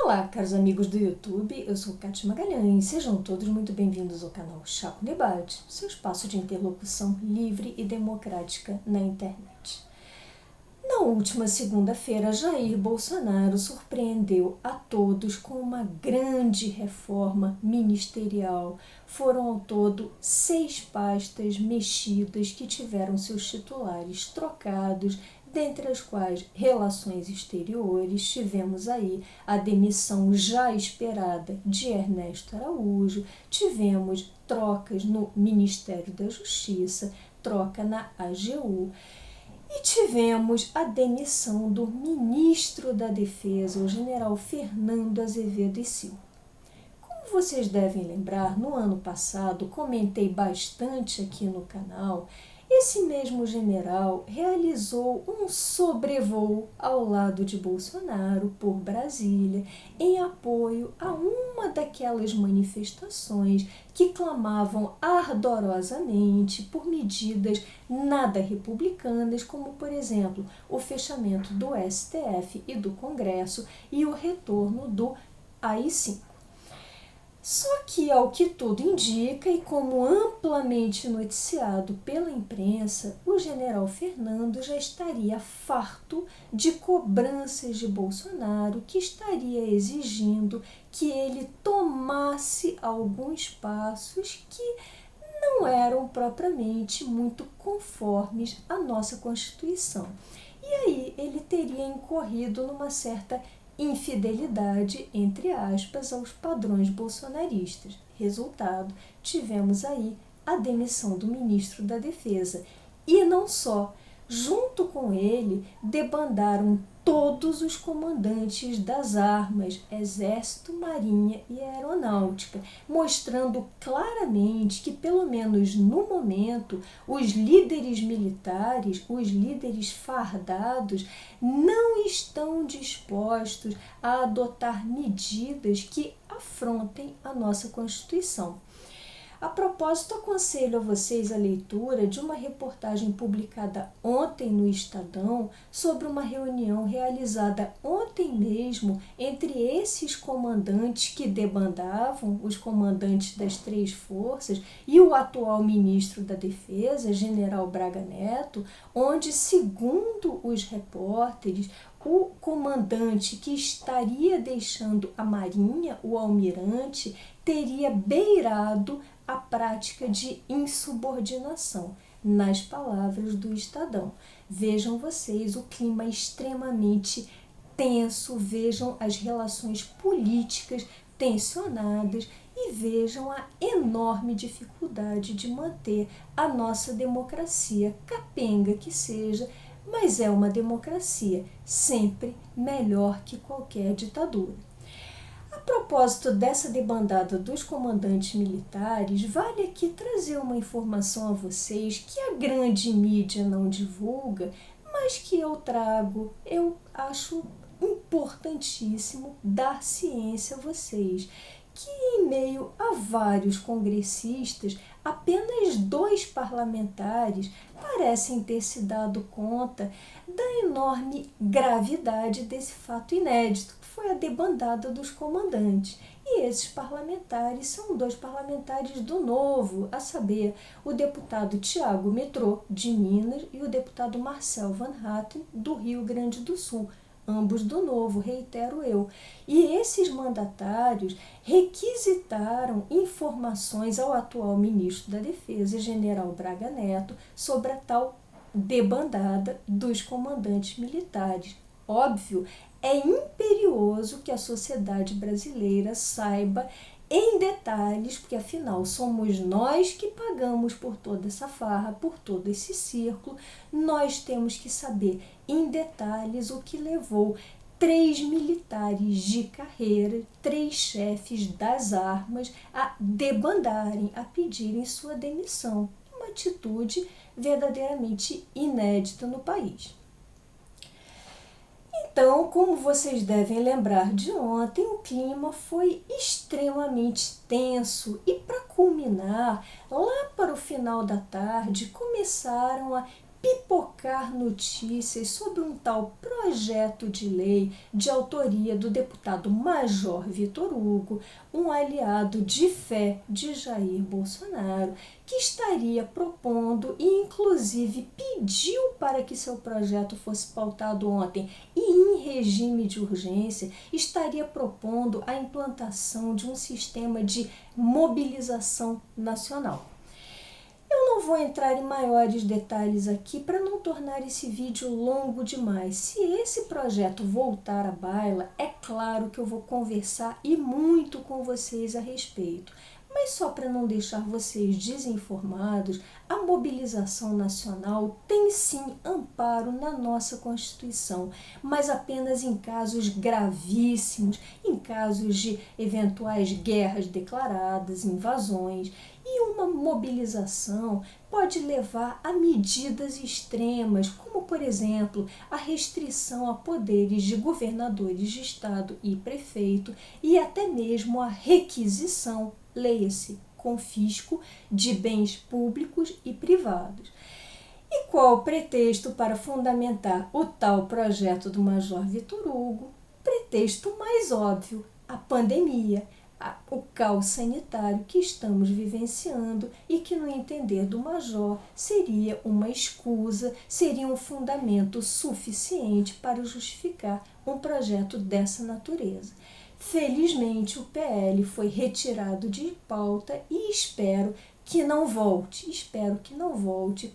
Olá, caros amigos do YouTube, eu sou Kátia Magalhães, sejam todos muito bem-vindos ao canal Chá com Debate, seu espaço de interlocução livre e democrática na internet. Na última segunda-feira, Jair Bolsonaro surpreendeu a todos com uma grande reforma ministerial. Foram ao todo 6 pastas mexidas que tiveram seus titulares trocados, dentre as quais Relações Exteriores. Tivemos aí a demissão já esperada de Ernesto Araújo, tivemos trocas no Ministério da Justiça, troca na AGU, e tivemos a demissão do ministro da Defesa, o general Fernando Azevedo e Silva. Como vocês devem lembrar, no ano passado comentei bastante aqui no canal. Esse mesmo general realizou um sobrevoo ao lado de Bolsonaro por Brasília em apoio a uma daquelas manifestações que clamavam ardorosamente por medidas nada republicanas, como, por exemplo, o fechamento do STF e do Congresso e o retorno do AI-5. Só que, ao que tudo indica, e como amplamente noticiado pela imprensa, o general Fernando já estaria farto de cobranças de Bolsonaro, que estaria exigindo que ele tomasse alguns passos que não eram propriamente muito conformes à nossa Constituição. E aí ele teria incorrido numa certa infidelidade, entre aspas, aos padrões bolsonaristas. Resultado, tivemos aí a demissão do ministro da Defesa. E não só, junto com ele, debandaram todos os comandantes das armas, Exército, Marinha e Aeronáutica, mostrando claramente que, pelo menos no momento, os líderes militares, os líderes fardados, não estão dispostos a adotar medidas que afrontem a nossa Constituição. A propósito, aconselho a vocês a leitura de uma reportagem publicada ontem no Estadão sobre uma reunião realizada ontem mesmo entre esses comandantes que debandavam, os comandantes das 3 forças, e o atual ministro da Defesa, general Braga Neto, onde, segundo os repórteres, o comandante que estaria deixando a Marinha, o almirante, teria beirado a prática de insubordinação, nas palavras do Estadão. Vejam vocês o clima extremamente tenso, vejam as relações políticas tensionadas e vejam a enorme dificuldade de manter a nossa democracia, capenga que seja, mas é uma democracia sempre melhor que qualquer ditadura. A propósito dessa debandada dos comandantes militares, vale aqui trazer uma informação a vocês que a grande mídia não divulga, mas que eu trago, eu acho importantíssimo dar ciência a vocês, que em meio a vários congressistas, apenas 2 parlamentares parecem ter se dado conta da enorme gravidade desse fato inédito, que foi a debandada dos comandantes. E esses parlamentares são 2 parlamentares do Novo, a saber, o deputado Tiago Metrô, de Minas, e o deputado Marcel Van Hatten, do Rio Grande do Sul, ambos do Novo, reitero eu. E esses mandatários requisitaram informações ao atual ministro da Defesa, general Braga Neto, sobre a tal debandada dos comandantes militares. Óbvio, é imperioso que a sociedade brasileira saiba em detalhes, porque afinal somos nós que pagamos por toda essa farra, por todo esse círculo. Nós temos que saber em detalhes o que levou 3 militares de carreira, 3 chefes das armas a debandarem, a pedirem sua demissão. Uma atitude verdadeiramente inédita no país. Então, como vocês devem lembrar de ontem, o clima foi extremamente tenso e, para culminar, lá para o final da tarde, começaram a pipocar notícias sobre um tal projeto de lei de autoria do deputado Major Vitor Hugo, um aliado de fé de Jair Bolsonaro, que estaria propondo e inclusive pediu para que seu projeto fosse pautado ontem e em regime de urgência, estaria propondo a implantação de um sistema de mobilização nacional. Eu não vou entrar em maiores detalhes aqui para não tornar esse vídeo longo demais. Se esse projeto voltar à baila, é claro que eu vou conversar e muito com vocês a respeito. Mas só para não deixar vocês desinformados, a mobilização nacional tem sim amparo na nossa Constituição, mas apenas em casos gravíssimos, em casos de eventuais guerras declaradas, invasões. E uma mobilização pode levar a medidas extremas, como, por exemplo, a restrição a poderes de governadores de estado e prefeito e até mesmo a requisição, leia-se, confisco de bens públicos e privados. E qual o pretexto para fundamentar o tal projeto do Major Vitor Hugo? Pretexto mais óbvio, a pandemia, o caos sanitário que estamos vivenciando e que, no entender do Major, seria uma escusa, seria um fundamento suficiente para justificar um projeto dessa natureza. Felizmente, o PL foi retirado de pauta e espero que não volte,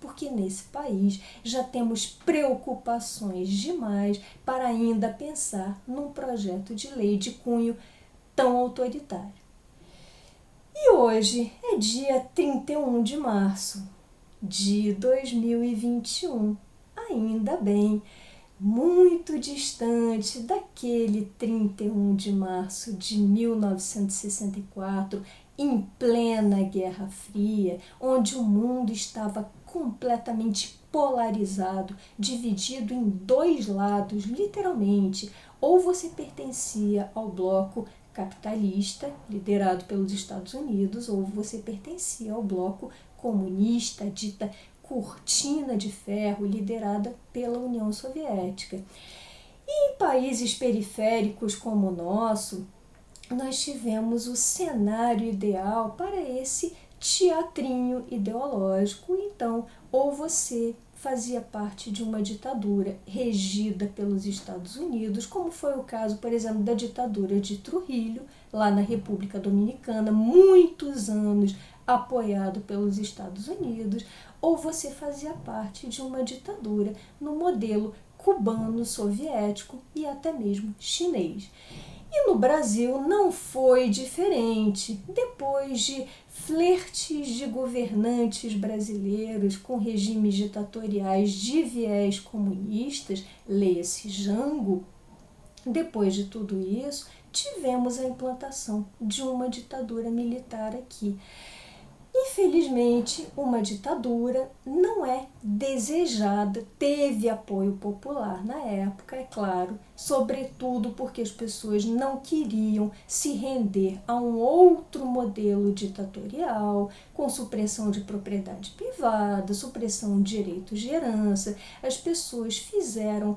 porque nesse país já temos preocupações demais para ainda pensar num projeto de lei de cunho tão autoritário. E hoje é dia 31 de março de 2021, ainda bem, muito distante daquele 31 de março de 1964, em plena Guerra Fria, onde o mundo estava completamente polarizado, dividido em dois lados, literalmente. Ou você pertencia ao bloco capitalista, liderado pelos Estados Unidos, ou você pertencia ao bloco comunista, dita cortina de ferro, liderada pela União Soviética. E em países periféricos como o nosso, nós tivemos o cenário ideal para esse teatrinho ideológico. Então, ou você fazia parte de uma ditadura regida pelos Estados Unidos, como foi o caso, por exemplo, da ditadura de Trujillo, lá na República Dominicana, muitos anos apoiado pelos Estados Unidos, ou você fazia parte de uma ditadura no modelo cubano, soviético e até mesmo chinês. E no Brasil não foi diferente. Depois de flertes de governantes brasileiros com regimes ditatoriais de viés comunistas, leia-se Jango, depois de tudo isso, tivemos a implantação de uma ditadura militar aqui. Infelizmente, uma ditadura não é desejada, teve apoio popular na época, é claro, sobretudo porque as pessoas não queriam se render a um outro modelo ditatorial, com supressão de propriedade privada, supressão de direitos de herança. As pessoas fizeram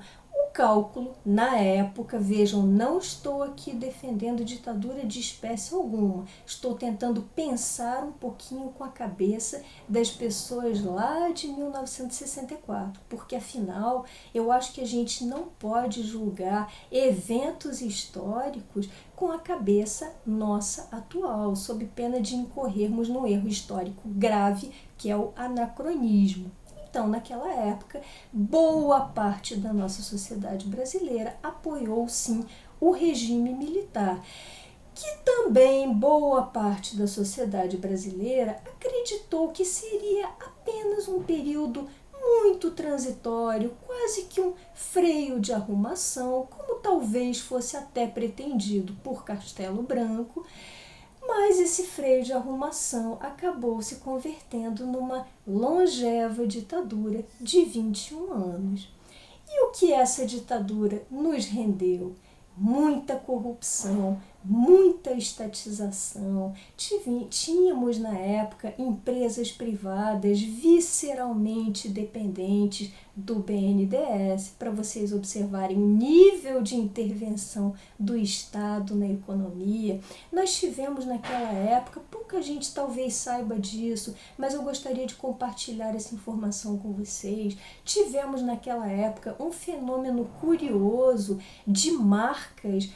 cálculo na época, vejam, não estou aqui defendendo ditadura de espécie alguma, estou tentando pensar um pouquinho com a cabeça das pessoas lá de 1964, porque afinal eu acho que a gente não pode julgar eventos históricos com a cabeça nossa atual, sob pena de incorrermos num erro histórico grave, que é o anacronismo. Então, naquela época, boa parte da nossa sociedade brasileira apoiou, sim, o regime militar, que também boa parte da sociedade brasileira acreditou que seria apenas um período muito transitório, quase que um freio de arrumação, como talvez fosse até pretendido por Castelo Branco. Mas esse freio de arrumação acabou se convertendo numa longeva ditadura de 21 anos. E o que essa ditadura nos rendeu? Muita corrupção, muita estatização, tínhamos na época empresas privadas visceralmente dependentes do BNDES, para vocês observarem o nível de intervenção do Estado na economia. Nós tivemos naquela época, pouca gente talvez saiba disso, mas eu gostaria de compartilhar essa informação com vocês. Tivemos naquela época um fenômeno curioso de marcas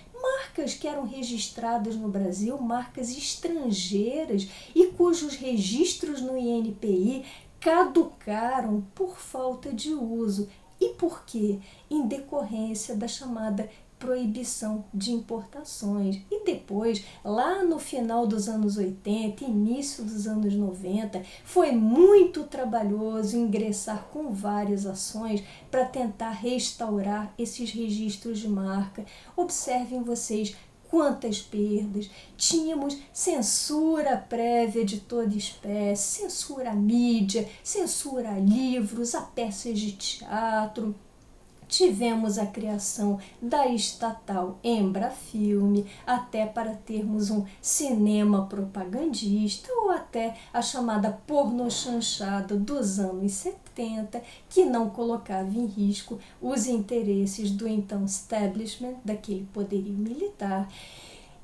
que eram registradas no Brasil, marcas estrangeiras e cujos registros no INPI caducaram por falta de uso. E por quê? Em decorrência da chamada proibição de importações. E depois, lá no final dos anos 80, início dos anos 90, foi muito trabalhoso ingressar com várias ações para tentar restaurar esses registros de marca. Observem vocês quantas perdas. Tínhamos censura prévia de toda espécie, censura à mídia, censura a livros, a peças de teatro. Tivemos a criação da estatal Embrafilme, até para termos um cinema propagandista, ou até a chamada pornochanchada dos anos 70, que não colocava em risco os interesses do então establishment, daquele poderio militar.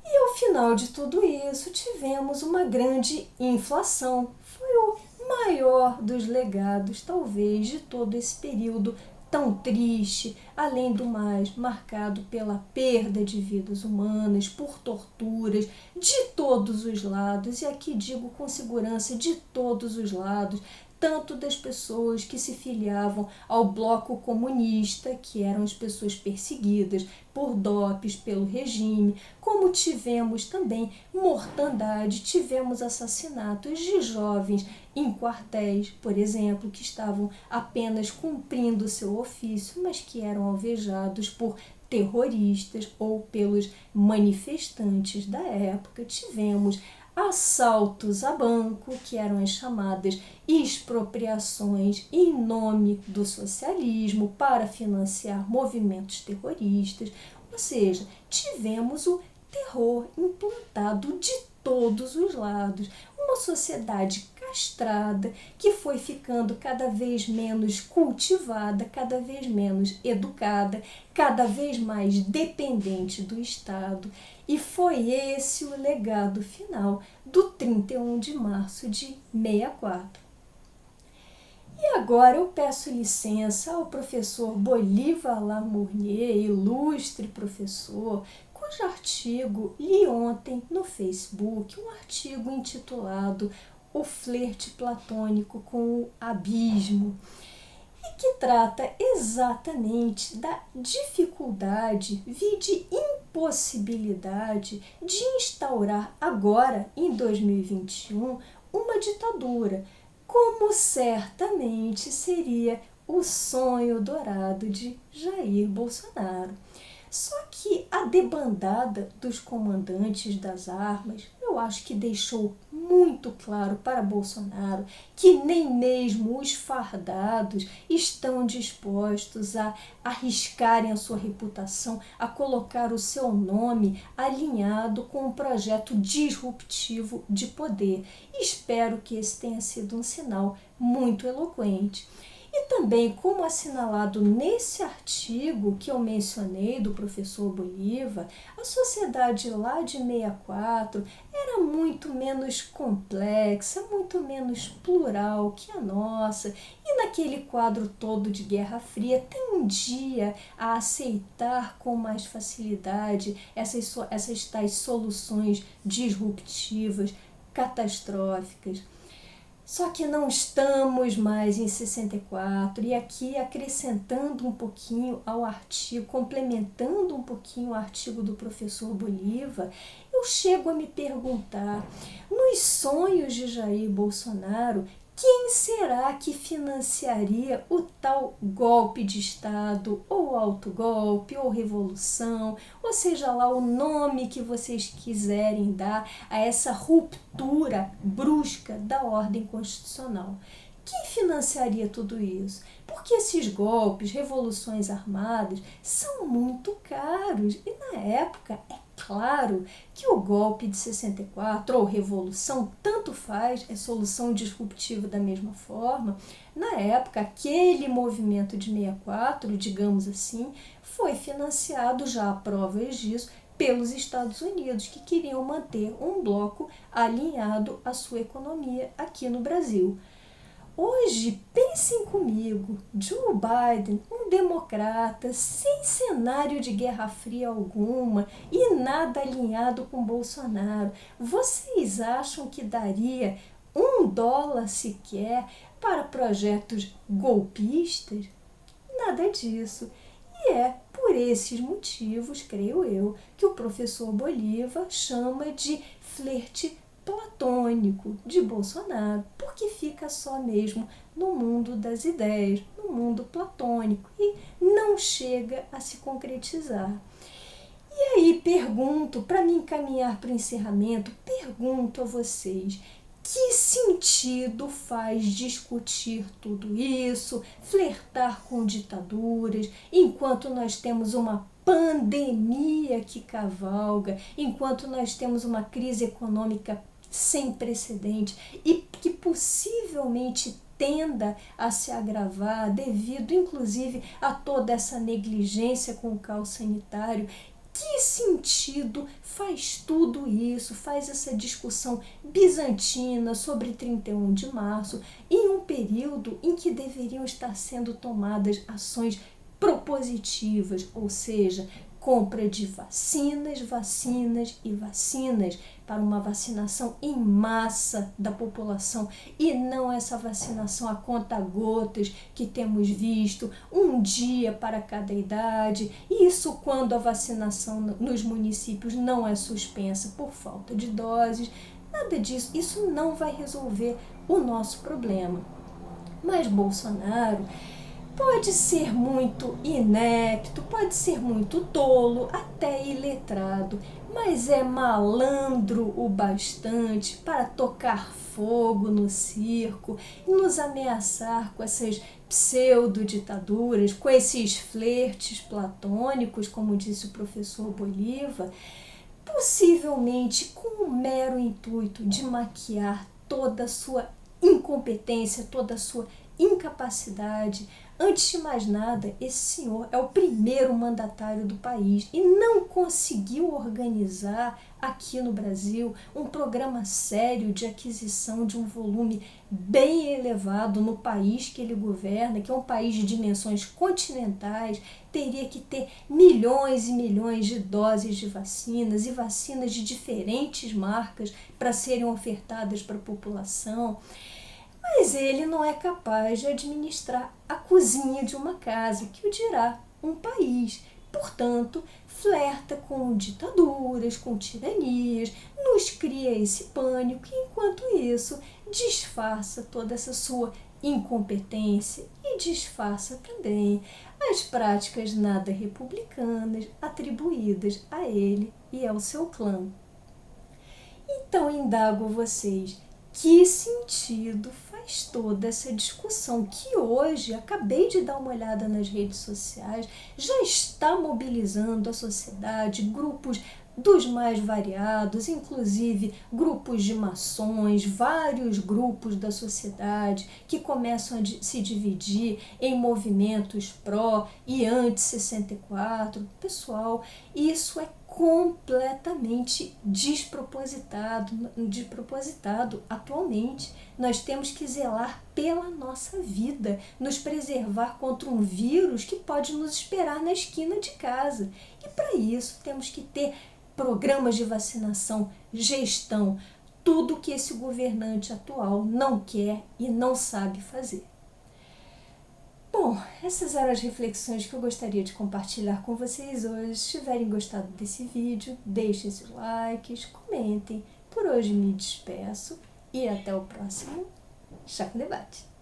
E ao final de tudo isso, tivemos uma grande inflação. Foi o maior dos legados, talvez, de todo esse período tão triste, além do mais, marcado pela perda de vidas humanas, por torturas de todos os lados, e aqui digo com segurança de todos os lados, tanto das pessoas que se filiavam ao bloco comunista, que eram as pessoas perseguidas por dopes pelo regime, como tivemos também mortandade, tivemos assassinatos de jovens em quartéis, por exemplo, que estavam apenas cumprindo seu ofício, mas que eram alvejados por terroristas ou pelos manifestantes da época. Tivemos assaltos a banco, que eram as chamadas expropriações em nome do socialismo para financiar movimentos terroristas, ou seja, tivemos o terror implantado de todos os lados, uma sociedade castrada que foi ficando cada vez menos cultivada, cada vez menos educada, cada vez mais dependente do Estado. E foi esse o legado final do 31 de março de 64. E agora eu peço licença ao professor Bolívar Lamournier, ilustre professor, cujo artigo li ontem no Facebook, um artigo intitulado O Flerte Platônico com o Abismo, e que trata exatamente da dificuldade, vide impossibilidade, de instaurar agora, em 2021, uma ditadura, como certamente seria o sonho dourado de Jair Bolsonaro. Só que a debandada dos comandantes das armas, eu acho que deixou muito claro para Bolsonaro que nem mesmo os fardados estão dispostos a arriscarem a sua reputação, a colocar o seu nome alinhado com um projeto disruptivo de poder. Espero que esse tenha sido um sinal muito eloquente. E também, como assinalado nesse artigo que eu mencionei do professor Bolívar, a sociedade lá de 64 era muito menos complexa, muito menos plural que a nossa, e naquele quadro todo de Guerra Fria tendia a aceitar com mais facilidade essas tais soluções disruptivas, catastróficas. Só que não estamos mais em 64, e aqui acrescentando um pouquinho ao artigo, complementando um pouquinho o artigo do professor Bolívar, eu chego a me perguntar, nos sonhos de Jair Bolsonaro, quem será que financiaria o tal golpe de Estado, ou autogolpe, ou revolução, ou seja lá o nome que vocês quiserem dar a essa ruptura brusca da ordem constitucional? Quem financiaria tudo isso? Porque esses golpes, revoluções armadas, são muito caros e na época, é claro que o golpe de 64 ou revolução, tanto faz, é solução disruptiva da mesma forma. Na época, aquele movimento de 64, digamos assim, foi financiado, já há provas disso, pelos Estados Unidos, que queriam manter um bloco alinhado à sua economia aqui no Brasil. Hoje, pensem comigo, Joe Biden, um democrata, sem cenário de guerra fria alguma e nada alinhado com Bolsonaro, vocês acham que daria $1 sequer para projetos golpistas? Nada disso. E é por esses motivos, creio eu, que o professor Bolívar chama de flerte platônico de Bolsonaro, porque fica só mesmo no mundo das ideias, no mundo platônico, e não chega a se concretizar. E aí pergunto, para me encaminhar para o encerramento, pergunto a vocês, que sentido faz discutir tudo isso, flertar com ditaduras, enquanto nós temos uma pandemia que cavalga, enquanto nós temos uma crise econômica sem precedente e que possivelmente tenda a se agravar devido, inclusive, a toda essa negligência com o caos sanitário? Que sentido faz tudo isso, faz essa discussão bizantina sobre 31 de março, em um período em que deveriam estar sendo tomadas ações propositivas, ou seja, compra de vacinas, vacinas e vacinas, para uma vacinação em massa da população e não essa vacinação a conta-gotas que temos visto, um dia para cada idade, isso quando a vacinação nos municípios não é suspensa por falta de doses. Nada disso, isso não vai resolver o nosso problema. Mas Bolsonaro pode ser muito inepto, pode ser muito tolo, até iletrado, mas é malandro o bastante para tocar fogo no circo e nos ameaçar com essas pseudo-ditaduras, com esses flertes platônicos, como disse o professor Bolívar, possivelmente com o mero intuito de maquiar toda a sua incompetência, toda a sua incapacidade. Antes de mais nada, esse senhor é o primeiro mandatário do país e não conseguiu organizar aqui no Brasil um programa sério de aquisição de um volume bem elevado no país que ele governa, que é um país de dimensões continentais, teria que ter milhões e milhões de doses de vacinas e vacinas de diferentes marcas para serem ofertadas para a população. Mas ele não é capaz de administrar a cozinha de uma casa, que o dirá um país. Portanto, flerta com ditaduras, com tiranias, nos cria esse pânico e, enquanto isso, disfarça toda essa sua incompetência e disfarça também as práticas nada republicanas atribuídas a ele e ao seu clã. Então, indago vocês, que sentido faz toda essa discussão que hoje, acabei de dar uma olhada nas redes sociais, já está mobilizando a sociedade, grupos dos mais variados, inclusive grupos de maçons, vários grupos da sociedade que começam a se dividir em movimentos pró e anti-64. Pessoal, isso é completamente despropositado atualmente. Nós temos que zelar pela nossa vida, nos preservar contra um vírus que pode nos esperar na esquina de casa. E para isso temos que ter programas de vacinação, gestão, tudo que esse governante atual não quer e não sabe fazer. Bom, essas eram as reflexões que eu gostaria de compartilhar com vocês hoje. Se tiverem gostado desse vídeo, deixem seus likes, comentem. Por hoje me despeço e até o próximo Chá com Debate.